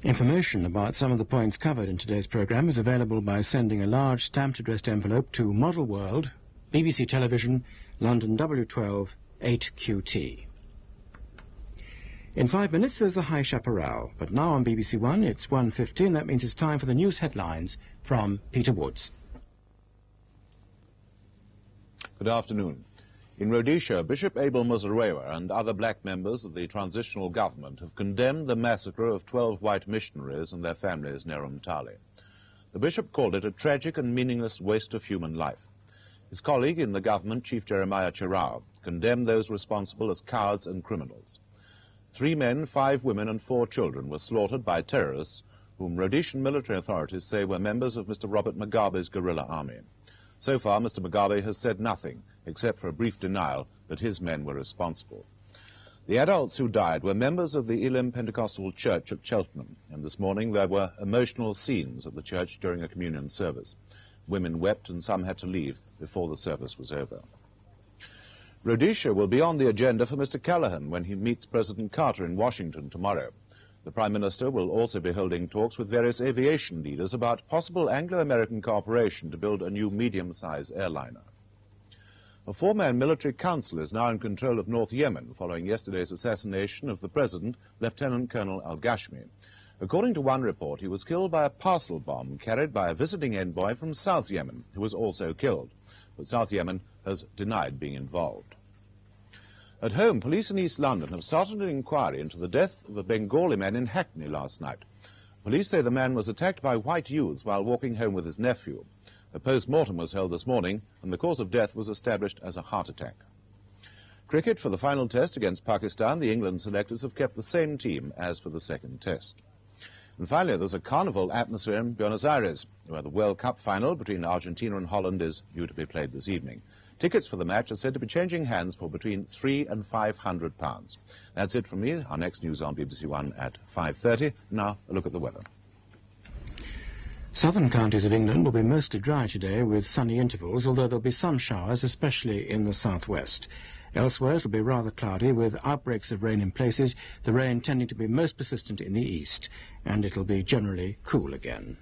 Information about some of the points covered in today's programme is available by sending a large stamped addressed envelope to Model World, BBC Television, London W12 8QT. In 5 minutes there's the High Chaparral, but now on BBC1 it's 1:15. That means it's time for the news headlines from Peter Woods. Good afternoon. In Rhodesia, Bishop Abel Muzorewa and other black members of the transitional government have condemned the massacre of 12 white missionaries and their families near Umtali. The bishop called it a tragic and meaningless waste of human life. His colleague in the government, Chief Jeremiah Chirao, condemned those responsible as cowards and criminals. 3 men, 5 women and 4 children were slaughtered by terrorists whom Rhodesian military authorities say were members of Mr. Robert Mugabe's guerrilla army. So far, Mr. Mugabe has said nothing, except for a brief denial that his men were responsible. The adults who died were members of the Elim Pentecostal Church at Cheltenham, and this morning there were emotional scenes at the church during a communion service. Women wept and some had to leave before the service was over. Rhodesia will be on the agenda for Mr. Callaghan when he meets President Carter in Washington tomorrow. The Prime Minister will also be holding talks with various aviation leaders about possible Anglo-American cooperation to build a new medium-sized airliner. A 4-man military council is now in control of North Yemen following yesterday's assassination of the president, Lieutenant Colonel al-Ghashmi. According to one report, he was killed by a parcel bomb carried by a visiting envoy from South Yemen, who was also killed. But South Yemen has denied being involved. At home, police in East London have started an inquiry into the death of a Bengali man in Hackney last night. Police say the man was attacked by white youths while walking home with his nephew. A post-mortem was held this morning, and the cause of death was established as a heart attack. Cricket for the final test against Pakistan, the England selectors have kept the same team as for the second test. And finally, there's a carnival atmosphere in Buenos Aires, where the World Cup final between Argentina and Holland is due to be played this evening. Tickets for the match are said to be changing hands for between £300 and £500. That's it from me. Our next news on BBC One at 5:30. Now, a look at the weather. Southern counties of England will be mostly dry today with sunny intervals, although there'll be some showers, especially in the southwest. Elsewhere, it'll be rather cloudy with outbreaks of rain in places, the rain tending to be most persistent in the east, and it'll be generally cool again.